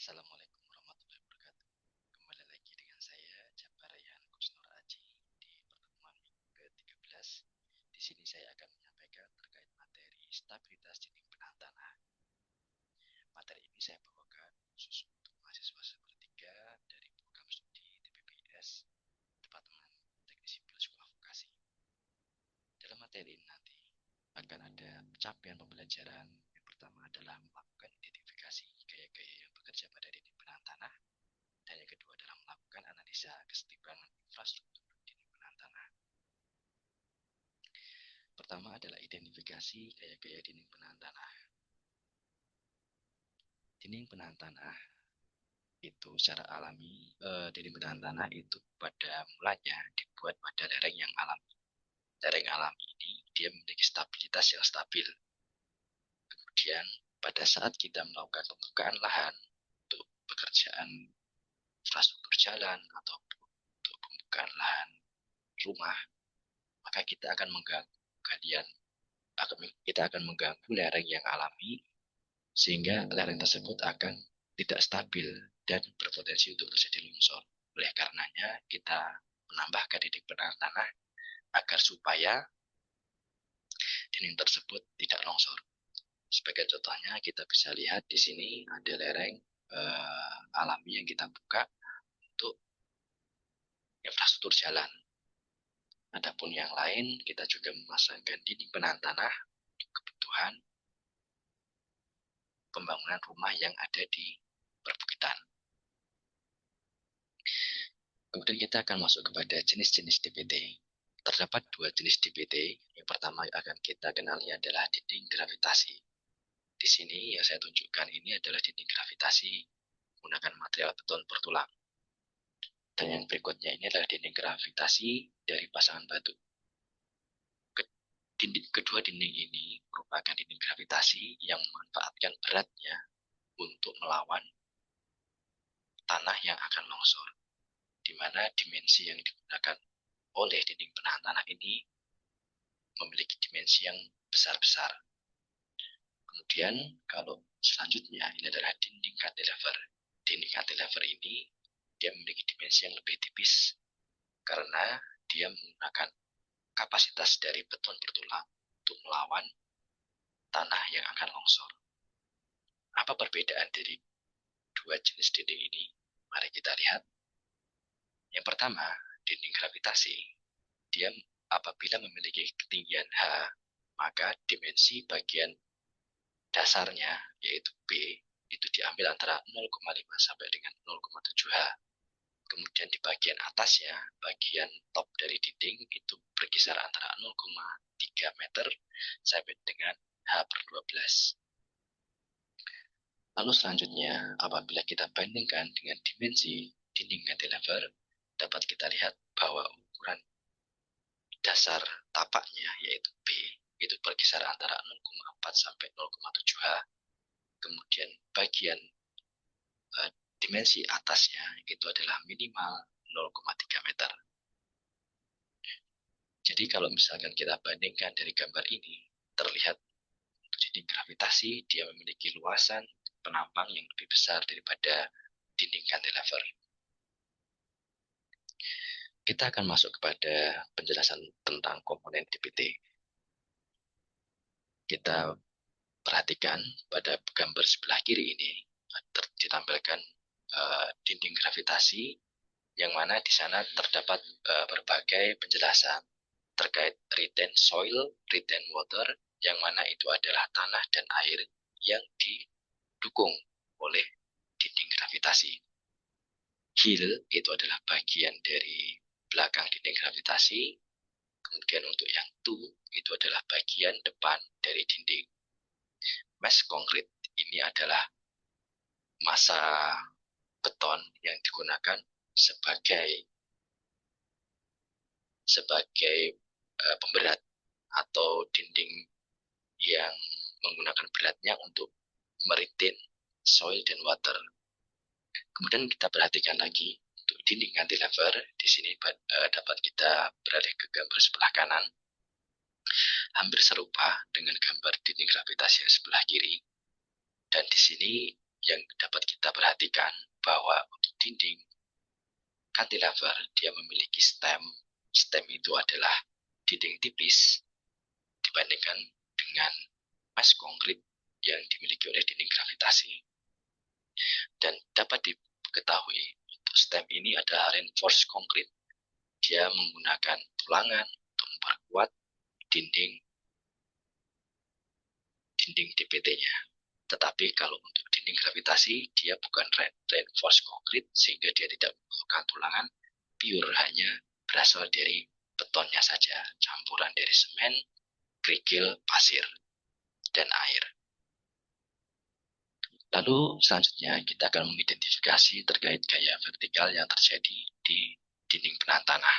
Assalamualaikum warahmatullahi wabarakatuh. Kembali lagi dengan saya Jabar Rayhan Kusnur Aji di pertemuan ke-13. Di sini saya akan menyampaikan terkait materi stabilitas dinding penahan tanah. Materi ini saya bawakan khusus untuk mahasiswa semester 3 dari program studi TPPS Departemen Teknik Sipil Sekolah Vokasi. Dalam materi ini nanti akan ada capaian pembelajaran. Yang pertama adalah melakukan identifikasi gaya-gaya yang bekerja pada dinding penahan tanah. Dan yang kedua adalah melakukan analisa kesetimbangan infrastruktur dinding penahan tanah. Pertama adalah identifikasi gaya-gaya dinding penahan tanah. Dinding penahan tanah itu secara alami, dinding penahan tanah itu pada mulanya dibuat pada lereng yang alami. Lereng alami ini dia memiliki stabilitas yang stabil. Kemudian pada saat kita melakukan pembukaan lahan untuk pekerjaan infrastruktur jalan atau untuk pembukaan lahan rumah, maka kita akan mengganggu lereng yang alami, sehingga lereng tersebut akan tidak stabil dan berpotensi untuk terjadi longsor. Oleh karenanya kita menambahkan dinding penahan tanah agar supaya dinding tersebut tidak longsor. Sebagai contohnya kita bisa lihat di sini ada lereng alami yang kita buka untuk infrastruktur jalan. Adapun yang lain, kita juga memasangkan dinding penahan tanah untuk kebutuhan pembangunan rumah yang ada di perbukitan. Kemudian kita akan masuk kepada jenis-jenis DPT. Terdapat dua jenis DPT. Yang pertama akan kita kenali adalah dinding gravitasi. Di sini yang saya tunjukkan ini adalah dinding gravitasi menggunakan material beton bertulang. Dan yang berikutnya ini adalah dinding gravitasi dari pasangan batu. Kedua dinding ini merupakan dinding gravitasi yang memanfaatkan beratnya untuk melawan tanah yang akan longsor, di mana dimensi yang digunakan oleh dinding penahan tanah ini memiliki dimensi yang besar-besar. Kemudian kalau selanjutnya ini adalah dinding cantilever. Dinding cantilever ini dia memiliki dimensi yang lebih tipis karena dia menggunakan kapasitas dari beton bertulang untuk melawan tanah yang akan longsor. Apa perbedaan dari dua jenis dinding ini? Mari kita lihat. Yang pertama, dinding gravitasi. Dia apabila memiliki ketinggian H, maka dimensi bagian dasarnya, yaitu B, itu diambil antara 0,5 sampai dengan 0,7 H. Kemudian di bagian atasnya, bagian top dari dinding itu berkisar antara 0,3 meter sampai dengan H/12. Lalu selanjutnya, apabila kita bandingkan dengan dimensi dinding cantilever, dapat kita lihat bahwa ukuran dasar tapaknya, yaitu B, itu berkisar antara 0,4 sampai 0,7 H. Kemudian bagian dimensi atasnya itu adalah minimal 0,3 meter. Jadi kalau misalkan kita bandingkan dari gambar ini, terlihat untuk dinding gravitasi dia memiliki luasan penampang yang lebih besar daripada dinding cantilever. Kita akan masuk kepada penjelasan tentang komponen DPT. Kita perhatikan pada gambar sebelah kiri ini ditampilkan dinding gravitasi yang mana di sana terdapat berbagai penjelasan terkait retain soil, retain water, yang mana itu adalah tanah dan air yang didukung oleh dinding gravitasi. Hill itu adalah bagian dari belakang dinding gravitasi. Kemudian untuk yang two itu adalah bagian depan dari dinding. Mass concrete ini adalah massa beton yang digunakan sebagai pemberat atau dinding yang menggunakan beratnya untuk meretain soil dan water. Kemudian kita perhatikan lagi untuk dinding cantilever. Di sini dapat kita beralih ke gambar sebelah kanan. Hampir serupa dengan gambar dinding gravitasi yang sebelah kiri. Dan di sini yang dapat kita perhatikan bahwa untuk dinding cantilever dia memiliki stem. Stem itu adalah dinding tipis dibandingkan dengan mass konkrit yang dimiliki oleh dinding gravitasi. Dan dapat diketahui untuk stem ini adalah reinforced konkrit. Dia menggunakan tulangan untuk memperkuat dinding DPT-nya. Tetapi kalau untuk dinding gravitasi, dia bukan reinforced konkrit sehingga dia tidak membutuhkan tulangan, pure hanya berasal dari betonnya saja, campuran dari semen, kerikil, pasir, dan air. Lalu selanjutnya kita akan mengidentifikasi terkait gaya vertikal yang terjadi di dinding penahan tanah.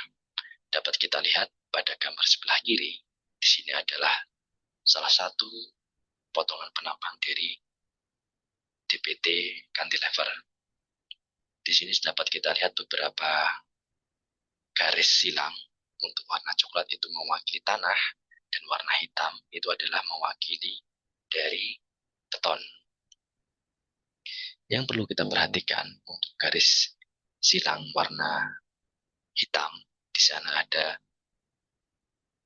Dapat kita lihat pada gambar sebelah kiri, di sini adalah salah satu potongan penampang dari DPT cantilever. Di sini dapat kita lihat beberapa garis silang. Untuk warna coklat itu mewakili tanah, dan warna hitam itu adalah mewakili dari beton. Yang perlu kita perhatikan untuk garis silang warna hitam, di sana ada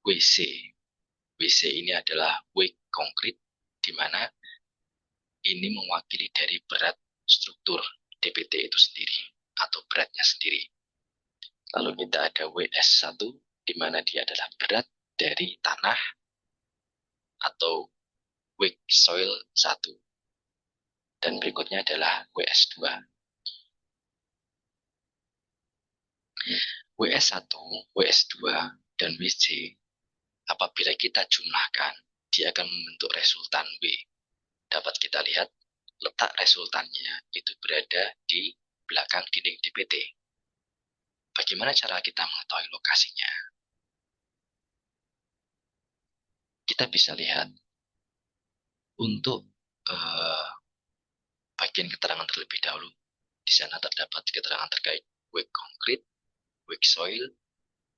WC. WC ini adalah weak concrete, di mana ini mewakili dari berat struktur DPT itu sendiri atau beratnya sendiri. Lalu kita ada WS1, di mana dia adalah berat dari tanah atau weak soil 1. Dan berikutnya adalah WS2. WS1, WS2, dan WC, apabila kita jumlahkan, dia akan membentuk resultan W. Dapat kita lihat, letak resultannya itu berada di belakang dinding DPT. Bagaimana cara kita mengetahui lokasinya? Kita bisa lihat untuk bagian keterangan terlebih dahulu. Di sana terdapat keterangan terkait weak concrete, weak soil,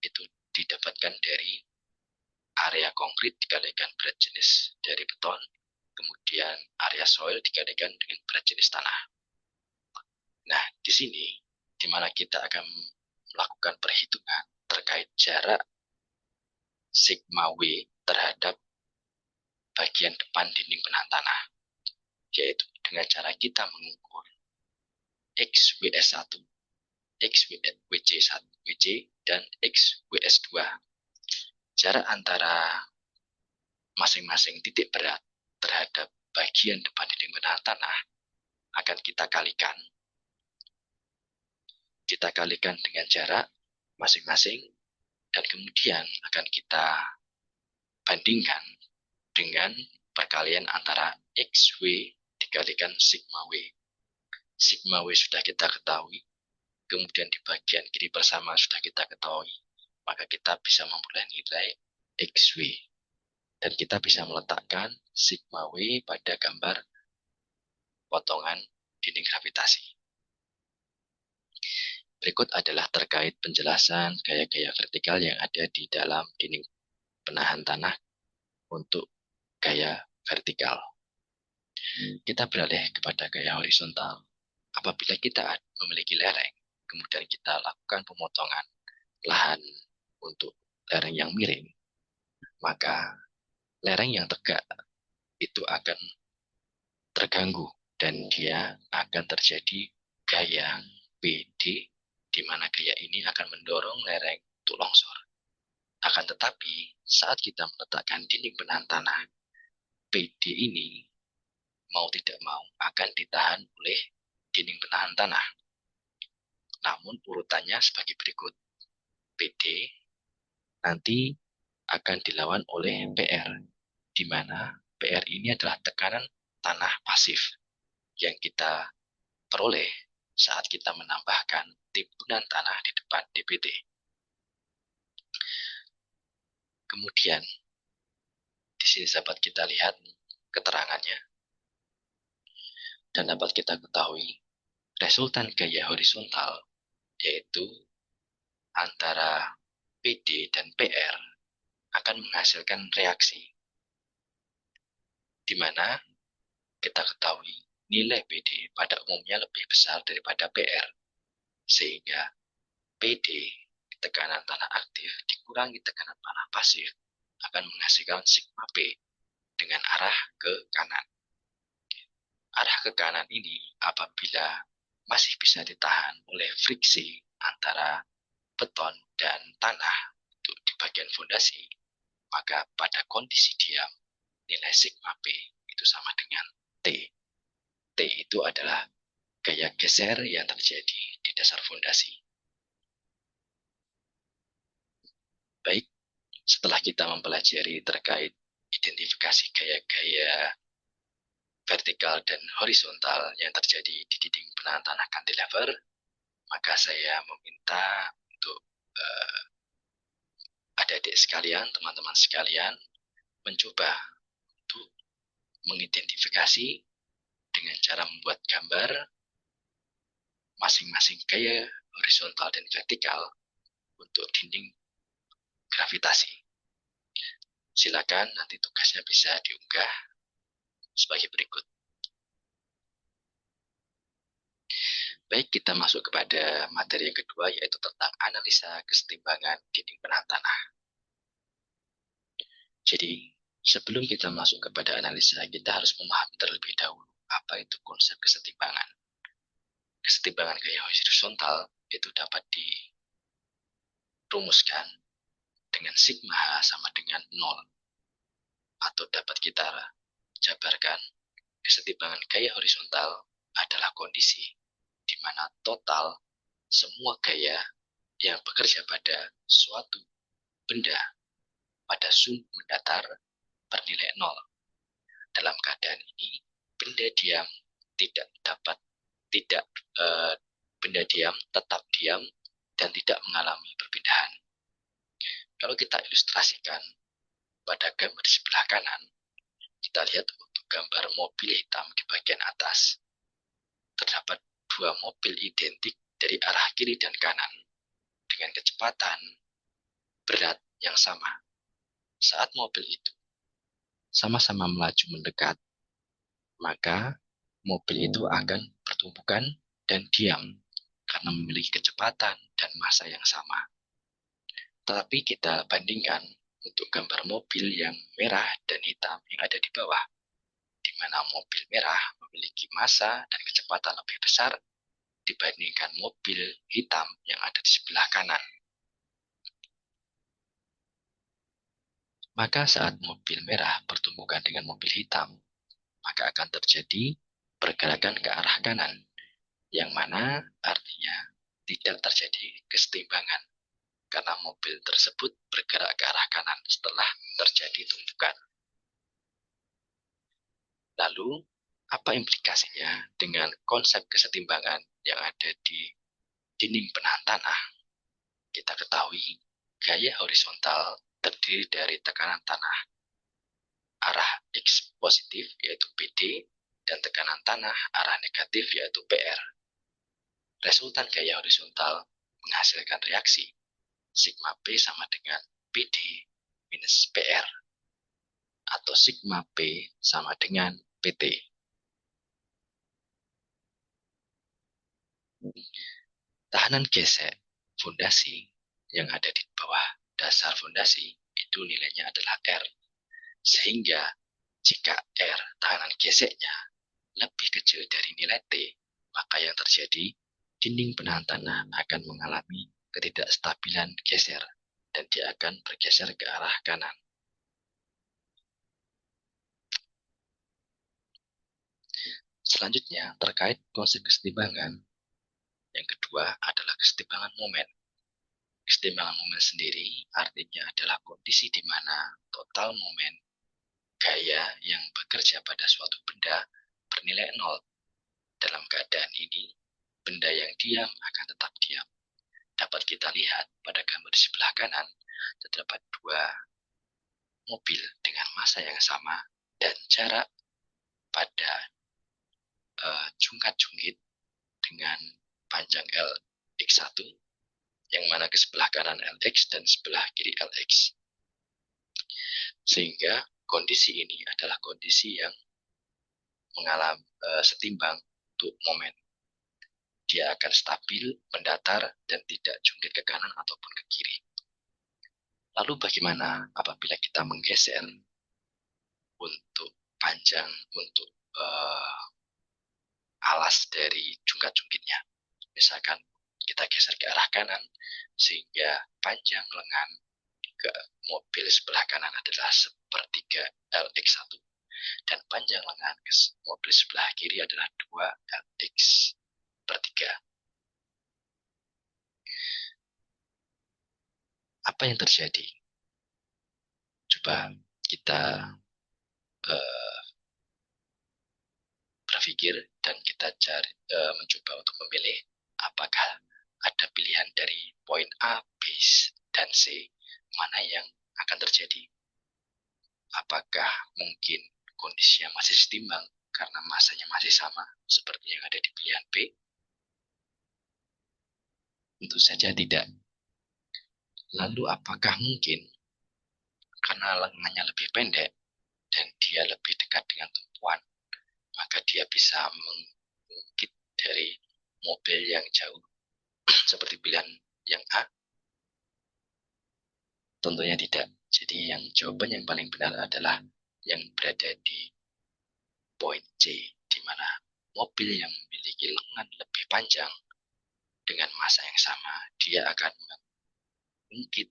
itu didapatkan dari area konkrit dikalikan berat jenis dari beton, kemudian area soil dikalikan dengan berat jenis tanah. Nah, di sini di mana kita akan melakukan perhitungan terkait jarak sigma W terhadap bagian depan dinding penahan tanah, yaitu dengan cara kita mengukur XWS1, XWC1, dan XWS2. Jarak antara masing-masing titik berat terhadap bagian depan dinding penahan tanah akan kita kalikan. Kita kalikan dengan jarak masing-masing, dan kemudian akan kita bandingkan dengan perkalian antara XW dikalikan sigma W. Sigma W sudah kita ketahui, kemudian di bagian kiri bersama sudah kita ketahui, maka kita bisa memperoleh nilai XW. Dan kita bisa meletakkan sigma W pada gambar potongan dinding gravitasi. Berikut adalah terkait penjelasan gaya-gaya vertikal yang ada di dalam dinding penahan tanah untuk gaya vertikal. Kita beralih kepada gaya horizontal. Apabila kita memiliki lereng, kemudian kita lakukan pemotongan lahan untuk lereng yang miring, maka lereng yang tegak itu akan terganggu dan dia akan terjadi gaya PD, di mana gaya ini akan mendorong lereng untuk longsor. Akan tetapi, saat kita meletakkan dinding penahan tanah, PD ini mau tidak mau akan ditahan oleh dinding penahan tanah. Namun urutannya sebagai berikut. PD nanti akan dilawan oleh PR, di mana PR ini adalah tekanan tanah pasif yang kita peroleh saat kita menambahkan timbunan tanah di depan DPT. Kemudian, di sini dapat kita lihat keterangannya. Dan dapat kita ketahui, resultan gaya horizontal, yaitu antara PD dan PR, akan menghasilkan reaksi. Di mana kita ketahui nilai PD pada umumnya lebih besar daripada PR, sehingga PD tekanan tanah aktif dikurangi tekanan tanah pasif akan menghasilkan sigma P dengan arah ke kanan. Arah ke kanan ini apabila masih bisa ditahan oleh friksi antara beton dan tanah untuk di bagian fondasi, maka pada kondisi diam nilai sigma P itu sama dengan T. T itu adalah gaya geser yang terjadi di dasar fondasi. Baik, setelah kita mempelajari terkait identifikasi gaya-gaya vertikal dan horizontal yang terjadi di dinding penahan tanah cantilever, maka saya meminta untuk adik-adik sekalian, teman-teman sekalian, mencoba untuk mengidentifikasi dengan cara membuat gambar masing-masing gaya horizontal dan vertikal untuk dinding gravitasi. Silakan nanti tugasnya bisa diunggah sebagai berikut. Baik, kita masuk kepada materi yang kedua, yaitu tentang analisa kesetimbangan dinding penahan tanah. Jadi, sebelum kita masuk kepada analisa, kita harus memahami terlebih dahulu apa itu konsep kesetimbangan. Kesetimbangan gaya horizontal itu dapat dirumuskan dengan sigma H sama dengan 0. Atau dapat kita jabarkan, kesetimbangan gaya horizontal adalah kondisi di mana total semua gaya yang bekerja pada suatu benda pada sumbu mendatar bernilai 0. Dalam keadaan ini, benda diam benda diam tetap diam dan tidak mengalami perpindahan. Kalau kita ilustrasikan pada gambar di sebelah kanan, kita lihat untuk gambar mobil hitam di bagian atas, terdapat dua mobil identik dari arah kiri dan kanan dengan kecepatan berat yang sama. Saat mobil itu sama-sama melaju mendekat, maka mobil itu akan bertumbukan dan diam karena memiliki kecepatan dan massa yang sama. Tetapi kita bandingkan untuk gambar mobil yang merah dan hitam yang ada di bawah, di mana mobil merah memiliki massa dan kecepatan lebih besar dibandingkan mobil hitam yang ada di sebelah kanan. Maka saat mobil merah bertumbukan dengan mobil hitam, maka akan terjadi pergerakan ke arah kanan, yang mana artinya tidak terjadi kesetimbangan karena mobil tersebut bergerak ke arah kanan setelah terjadi tumpukan. Lalu, apa implikasinya dengan konsep kesetimbangan yang ada di dinding penahan tanah? Kita ketahui gaya horizontal terdiri dari tekanan tanah arah X positif yaitu PD dan tekanan tanah arah negatif yaitu PR. Resultan gaya horizontal menghasilkan reaksi sigma P sama dengan PD minus PR atau sigma P sama dengan PT. Tahanan gesek fondasi yang ada di bawah dasar fondasi itu nilainya adalah R. Sehingga jika R tahanan geseknya lebih kecil dari nilai T, maka yang terjadi dinding penahan tanah akan mengalami ketidakstabilan geser dan dia akan bergeser ke arah kanan. Selanjutnya, terkait konsep kesetimbangan, yang kedua adalah kesetimbangan momen. Kesetimbangan momen sendiri artinya adalah kondisi di mana total momen gaya yang bekerja pada suatu benda bernilai 0. Dalam keadaan ini, benda yang diam akan tetap diam. Dapat kita lihat pada gambar di sebelah kanan, terdapat dua mobil dengan massa yang sama dan jarak pada jungkat-jungkit dengan panjang LX1, yang mana ke sebelah kanan LX dan sebelah kiri LX. Sehingga kondisi ini adalah kondisi yang mengalami setimbang untuk momen. Dia akan stabil, mendatar, dan tidak jungkir ke kanan ataupun ke kiri. Lalu bagaimana apabila kita menggeser untuk panjang, untuk alas dari jungkat-jungkitnya? Misalkan kita geser ke arah kanan, sehingga panjang lengan ke mobil sebelah kanan adalah sepertiga LX1, dan panjang lengan ke mobil sebelah kiri adalah 2LX per 3. Apa yang terjadi? Coba kita berpikir dan kita mencoba untuk memilih apakah ada pilihan dari poin A, B, dan C, mana yang akan terjadi. Apakah mungkin kondisinya masih setimbang karena masanya masih sama seperti yang ada di pilihan B? Tentu saja tidak. Lalu apakah mungkin karena lengannya lebih pendek dan dia lebih dekat dengan tumpuan, maka dia bisa mengungkit dari mobil yang jauh seperti pilihan yang A? Tentunya tidak. Jadi yang jawaban yang paling benar adalah yang berada di poin C, di mana mobil yang memiliki lengan lebih panjang dengan massa yang sama, dia akan mengungkit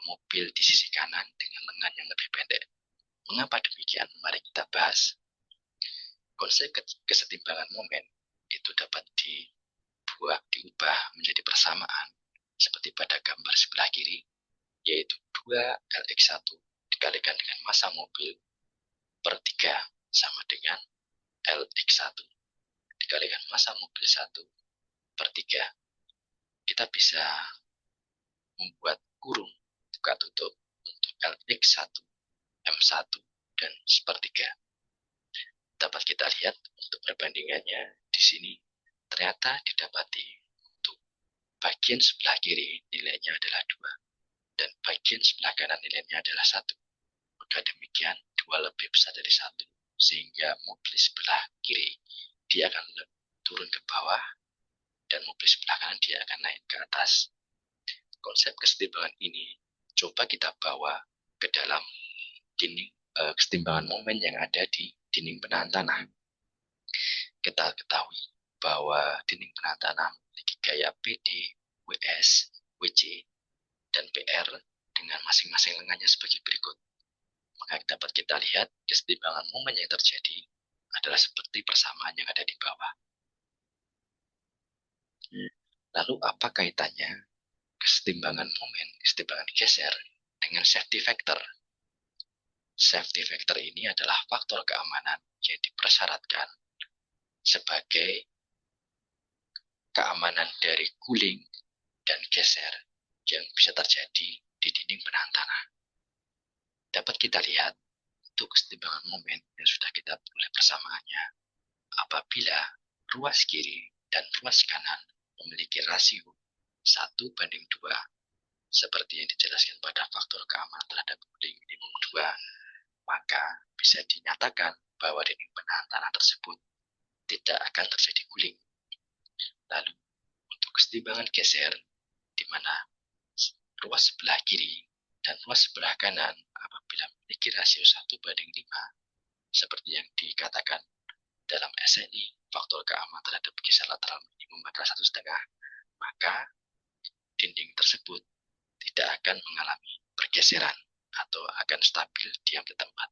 mobil di sisi kanan dengan lengan yang lebih pendek. Mengapa demikian? Mari kita bahas. Konsep kesetimbangan momen itu dapat diubah menjadi persamaan seperti pada gambar sebelah kiri, yaitu 2LX1 dikalikan dengan massa mobil per 3 sama dengan LX1 dikalikan massa mobil 1 per 3. Kita bisa membuat kurung buka tutup untuk LX1, M1, dan sepertiga. Dapat kita lihat untuk perbandingannya di sini ternyata didapati untuk bagian sebelah kiri nilainya adalah 2 dan bagian sebelah kanan nilainya adalah 1. Maka demikian 2 lebih besar dari 1, sehingga mobil sebelah kiri dia akan turun ke bawah dan mobil sebelah kanan dia akan naik ke atas. Konsep kesetimbangan ini coba kita bawa ke dalam dinding kesetimbangan momen yang ada di dinding penahan tanah. Kita ketahui bahwa dinding penahan tanah memiliki gaya PD, WS, WC, dan PR dengan masing-masing lengannya sebagai berikut. Maka dapat kita lihat kesetimbangan momen yang terjadi adalah seperti persamaan yang ada di bawah. Lalu apa kaitannya kesetimbangan momen, kesetimbangan geser dengan safety factor? Safety factor ini adalah faktor keamanan yang dipersyaratkan sebagai keamanan dari guling dan geser yang bisa terjadi di dinding penahan tanah. Dapat kita lihat untuk kesetimbangan momen yang sudah kita mulai persamaannya. Apabila ruas kiri dan ruas kanan memiliki rasio 1:2, seperti yang dijelaskan pada faktor keamanan terhadap guling minimum 2, maka bisa dinyatakan bahwa dinding penahan tanah tersebut tidak akan terjadi guling. Lalu untuk kesetimbangan geser, di mana ruas sebelah kiri dan ruas sebelah kanan apabila memiliki rasio 1:5, seperti yang dikatakan dalam SNI, faktor keamanan terhadap geser lateral minimum adalah 1,5, maka dinding tersebut tidak akan mengalami pergeseran atau akan stabil diam di tempat.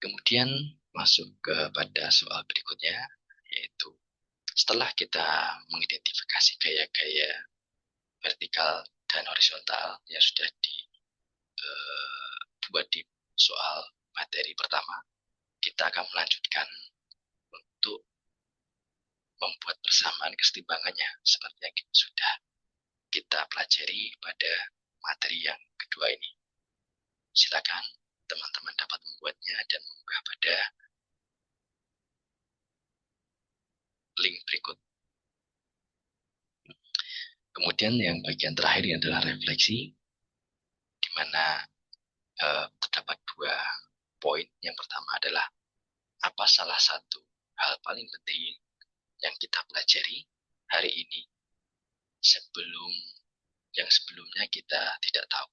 Kemudian masuk kepada soal berikutnya, yaitu setelah kita mengidentifikasi gaya-gaya vertikal dan horizontal yang sudah dibuat di soal materi pertama, kita akan melanjutkan untuk membuat persamaan kesetimbangannya seperti yang sudah kita pelajari pada materi yang kedua ini. Silakan teman-teman dapat membuatnya dan mengunggah pada link berikut. Kemudian yang bagian terakhir adalah refleksi, di mana terdapat 2 poin yang pertama adalah apa salah satu hal paling penting yang kita pelajari hari ini yang sebelumnya kita tidak tahu.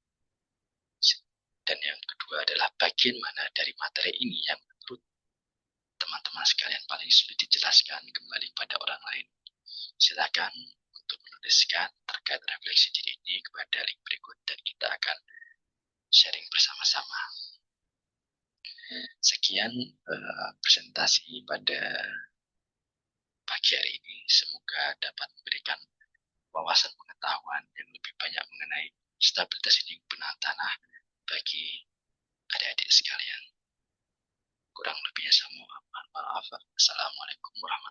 Dan yang kedua adalah bagian mana dari materi ini yang menurut teman-teman sekalian paling sulit dijelaskan kembali pada orang lain. Silakan untuk menuliskan terkait refleksi diri ini kepada link berikut dan kita akan sharing bersama-sama. Sekian presentasi pada pagi hari ini. Semoga dapat memberikan wawasan pengetahuan yang lebih banyak mengenai stabilitas lingkungan tanah bagi adik-adik sekalian. Kurang lebihnya saya mohon maaf. Assalamualaikum warahmatullahi wabarakatuh.